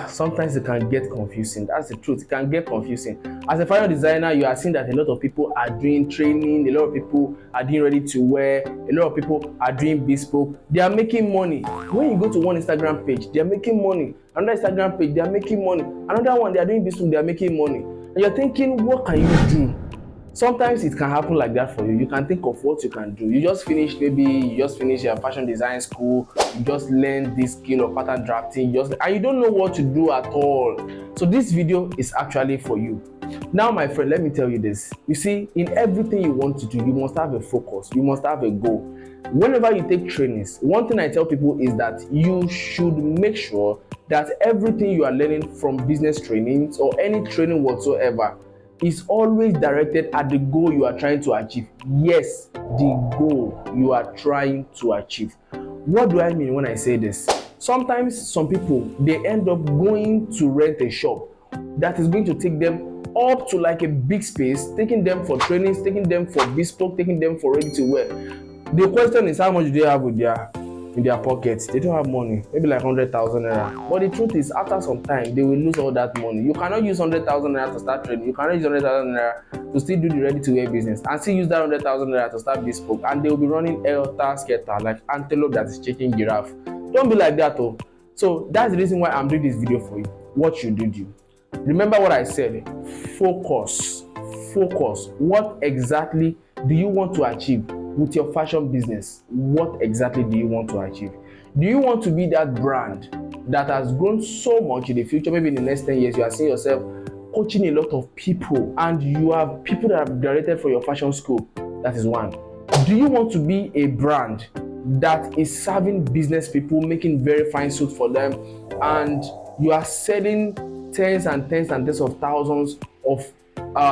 Sometimes it can get confusing. That's the truth. It can get confusing. As a fashion designer, you are seeing that a lot of people are doing training, a lot of people are doing ready to wear, a lot of people are doing bespoke. They are making money. When you go to one Instagram page, they are making money. Another Instagram page, they are making money. Another one, they are doing bespoke, they are making money. And you're thinking, what can you do? Sometimes it can happen like that for you. You can think of what you can do. You just finish your fashion design school, you just learn this skill of pattern drafting, and you don't know what to do at all. So this video is actually for you. Now my friend, let me tell you this. You see, in everything you want to do, you must have a focus, you must have a goal. Whenever you take trainings, one thing I tell people is that you should make sure that everything you are learning from business trainings or any training whatsoever is always directed at the goal you are trying to achieve. Yes, the goal you are trying to achieve. What do I mean when I say this? Sometimes some people, they end up going to rent a shop that is going to take them up to like a big space, taking them for trainings, taking them for bespoke, taking them for ready to wear. The question is, how much do they have with in their pockets? They don't have money, maybe like 100,000 naira. But the truth is, after some time, they will lose all that money. You cannot use 100,000 naira to start trading. You cannot use 100,000 naira to still do the ready to wear business and still use that 100,000 naira to start bespoke. And they will be running helter skelter like antelope that is chasing giraffe. Don't be like that, oh. So that's the reason why I'm doing this video for you. What you do. Remember what I said. Focus. What exactly do you want to achieve with your fashion business? What exactly do you want to achieve? Do you want to be that brand that has grown so much in the future? Maybe in the next 10 years, you are seeing yourself coaching a lot of people and you have people that have graduated from your fashion school. That is one. Do you want to be a brand that is serving business people, making very fine suits for them, and you are selling tens and tens of thousands of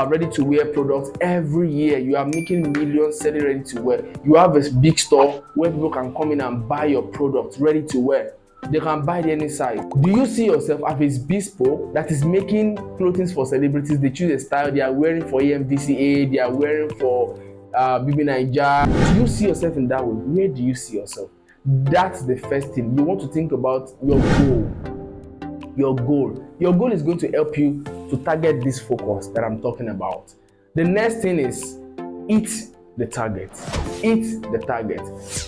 ready to wear products every year? You are making millions selling ready to wear. You have a big store where people can come in and buy your products ready to wear. They can buy it any size. Do you see yourself as a bespoke that is making clothing for celebrities? They choose a style, they are wearing for EMVCA, they are wearing for BB Niger. Do you see yourself in that way? Where do you see yourself? That's the first thing. You want to think about your goal. Your goal is going to help you to target this focus that I'm talking about. The next thing is hit the target.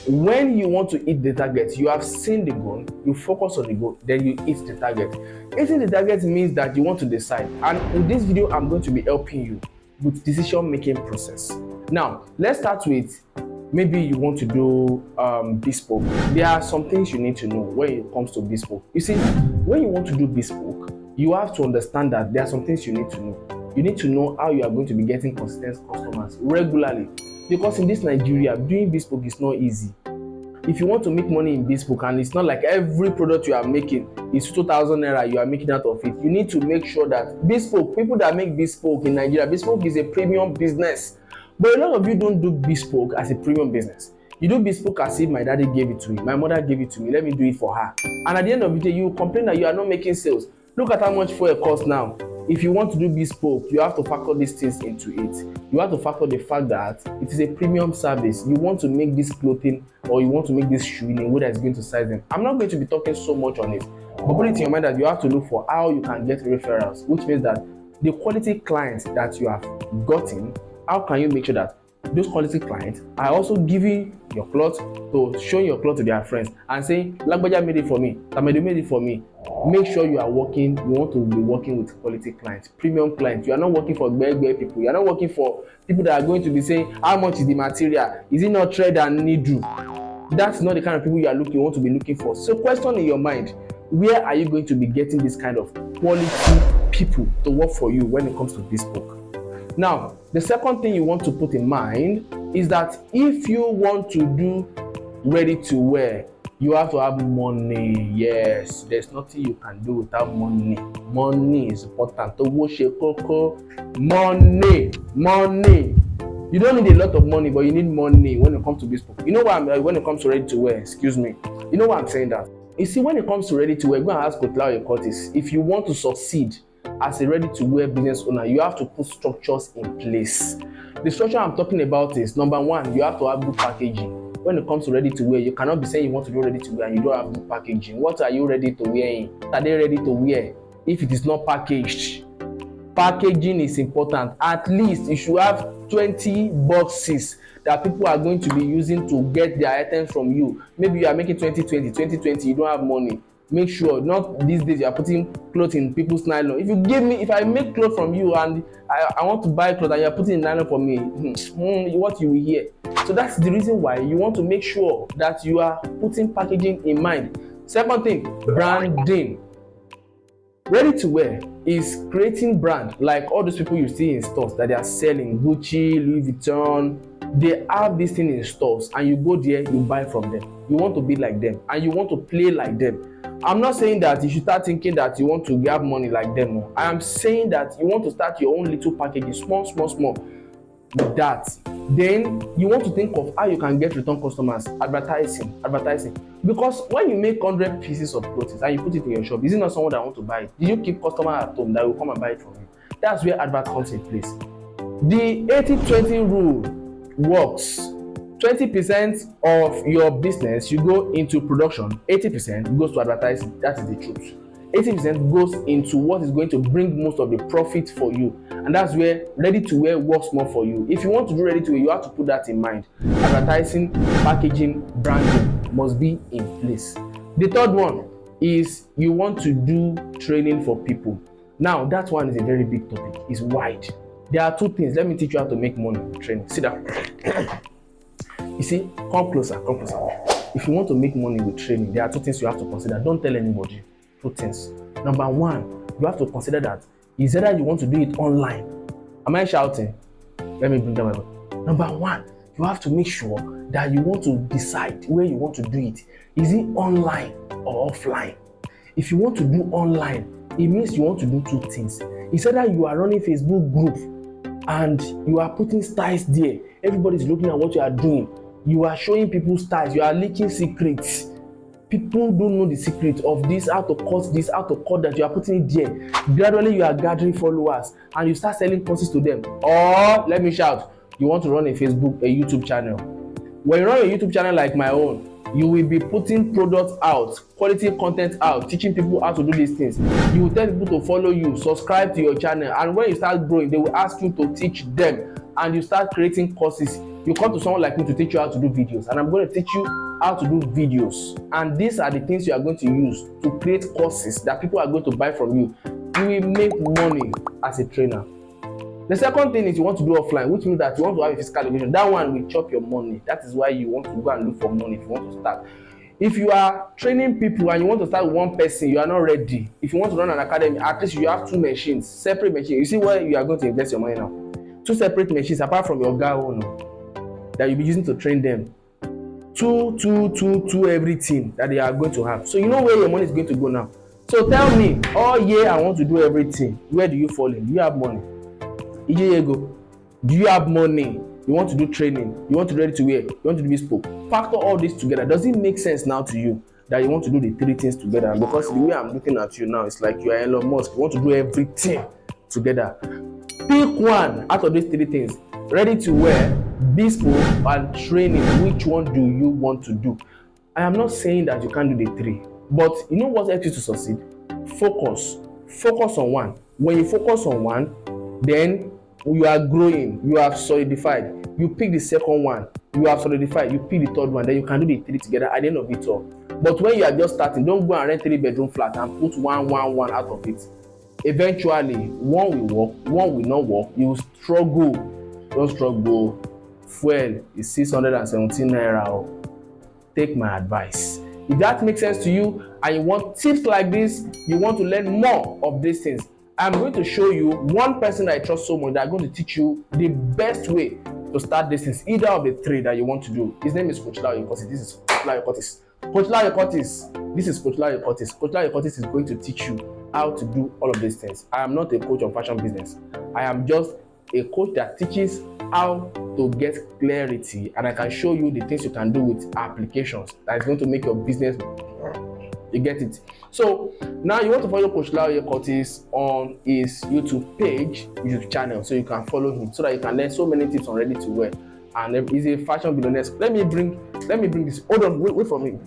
When you want to hit the target, you have seen the goal, you focus on the goal, then you hit the target. Hitting the target means that you want to decide, and in this video I'm going to be helping you with decision making process. Now let's start with, maybe you want to do bespoke. There are some things you need to know when it comes to bespoke. You see, when you want to do bespoke, you have to understand that there are some things you need to know. You need to know how you are going to be getting consistent customers regularly, because in this Nigeria, doing bespoke is not easy. If you want to make money in bespoke, and it's not like every product you are making is 2,000 naira you are making out of it, you need to make sure that bespoke, people that make bespoke in Nigeria, bespoke is a premium business. But a lot of you don't do bespoke as a premium business. You do bespoke as if my daddy gave it to me, my mother gave it to me, let me do it for her. And at the end of the day, you complain that you are not making sales. Look at how much fuel costs now. If you want to do bespoke, you have to factor these things into it. You have to factor the fact that it is a premium service. You want to make this clothing, or you want to make this shoe in a way that is going to size them. I'm not going to be talking so much on it, but put it in your mind that you have to look for how you can get referrals, which means that the quality clients that you have gotten, how can you make sure that those quality clients are also giving your cloth, to showing your cloth to their friends and saying, Lagbaja made it for me, Tamedo made it for me. Make sure you want to be working with quality clients, premium clients. You are not working for big people. You are not working for people that are going to be saying, how much is the material? Is it not thread and needle? That's not the kind of people you want to be looking for. So question in your mind, where are you going to be getting this kind of quality people to work for you when it comes to bespoke? Now, the second thing you want to put in mind is that if you want to do ready to wear, you have to have money. Yes, there's nothing you can do without money. Money is important. Money. You don't need a lot of money, but you need money when it comes to bespoke. You know what when it comes to ready to wear, excuse me. You know why I'm saying that? You see, when it comes to ready to wear, go and ask Kotla or Curtis. If you want to succeed as a ready-to-wear business owner, you have to put structures in place. The structure I'm talking about is, number one, you have to have good packaging. when it comes to ready to wear, you cannot be saying you want to do ready to wear and you don't have good packaging. What are you ready to wear in? What are they ready to wear if it is not packaged? Packaging is important. At least you should have 20 boxes that people are going to be using to get their items from you. Maybe you are making 2020, you don't have money. Make sure, not these days you are putting clothes in people's nylon. If I make clothes from you and I want to buy clothes and you are putting in nylon for me, what you will hear. So that's the reason why you want to make sure that you are putting packaging in mind. Second thing, branding. Ready to wear is creating brand, like all those people you see in stores that they are selling Gucci, Louis Vuitton. They have this thing in stores and you go there, you buy from them. You want to be like them and you want to play like them. I'm not saying that you should start thinking that you want to grab money like them. I am saying that you want to start your own little packaging, small with that. Then you want to think of how you can get return customers. Advertising. Because when you make 100 pieces of clothes and you put it in your shop, is it not someone that want to buy it? Did you keep customers at home that will come and buy it from you? That's where advert comes in place. The 80-20 rule works. 20% of your business you go into production, 80% goes to advertising. That is the truth. 80% goes into what is going to bring most of the profit for you, and that's where ready to wear works more for you. If you want to do ready to wear, you have to put that in mind. Advertising, packaging, branding must be in place. The third one is you want to do training for people. Now that one is a very big topic. It's wide. There are two things. Let me teach you how to make money with training. Sit down. You see, come closer. If you want to make money with training, there are two things you have to consider. Don't tell anybody. Two things. Number one, you have to consider that is either you want to do it online. Am I shouting? Let me bring that Bible. Number one, you have to make sure that you want to decide where you want to do it. Is it online or offline? If you want to do online, it means you want to do two things. It's either you are running Facebook group and you are putting styles there. Everybody's looking at what you are doing. You are showing people styles. You are leaking secrets. People don't know the secret of this, how to cut that. You are putting it there. Gradually, you are gathering followers and you start selling courses to them. Or, let me shout, you want to run a YouTube channel. When you run a YouTube channel like my own, you will be putting products out, quality content out, teaching people how to do these things. You will tell people to follow you, subscribe to your channel, and when you start growing, they will ask you to teach them, and you start creating courses. You come to someone like me to teach you how to do videos, and I'm going to teach you how to do videos. And these are the things you are going to use to create courses that people are going to buy from you. You will make money as a trainer. The second thing is you want to do offline, which means that you want to have a physical location. That one will chop your money. That is why you want to go and look for money if you want to start. If you are training people and you want to start with one person, you are not ready. If you want to run an academy, at least you have two machines, separate machines. You see where you are going to invest your money now. Two separate machines apart from your own that you'll be using to train them. Two everything that they are going to have. So you know where your money is going to go now. So tell me, oh yeah, I want to do everything. Where do you fall in? You have money. Do you have money? You want to do training, you want to ready to wear, you want to do bespoke. Factor all this together. Does it make sense now to you that you want to do the three things together? Because the way I'm looking at you now, it's like you are Elon Musk. You want to do everything together. Pick one out of these three things. Ready to wear, bespoke, and training. Which one do you want to do? I am not saying that you can't do the three, but you know what helps you to succeed? Focus on one. When you focus on one, then you are growing, you have solidified. You pick the second one, you have solidified. You pick the third one, then you can do the three together at the end of it all. But when you are just starting, don't go and rent 3-bedroom flat and put one out of it. Eventually, one will work, one will not work. You will struggle. Don't struggle. Fuel is 617 naira. Take my advice. If that makes sense to you and you want tips like this, you want to learn more of these things, I'm going to show you one person that I trust so much that I'm going to teach you the best way to start this things, either of the three that you want to do. His name is Coach Layo Curtis. This is Coach Layo Curtis. Coach Layo Curtis. This is Coach Layo Curtis. Coach Layo Curtis is going to teach you how to do all of these things. I am not a coach on fashion business. I am just a coach that teaches how to get clarity, and I can show you the things you can do with applications that is going to make your business. You get it? So now you want to follow Coach Layo Curtis on his YouTube page, YouTube channel, so you can follow him so that you can learn so many tips on ready to wear. and he's a fashion billionaire. Let me bring this. Hold on, wait for me.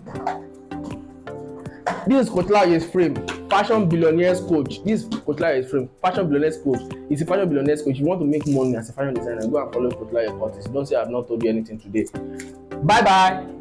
This is Kotla's frame, fashion billionaires coach. This is Kotla's frame, fashion billionaires coach. He's a fashion billionaires coach. If you want to make money as a fashion designer, go and follow Kotla Curtis. Don't say I've not told you anything today. Bye bye.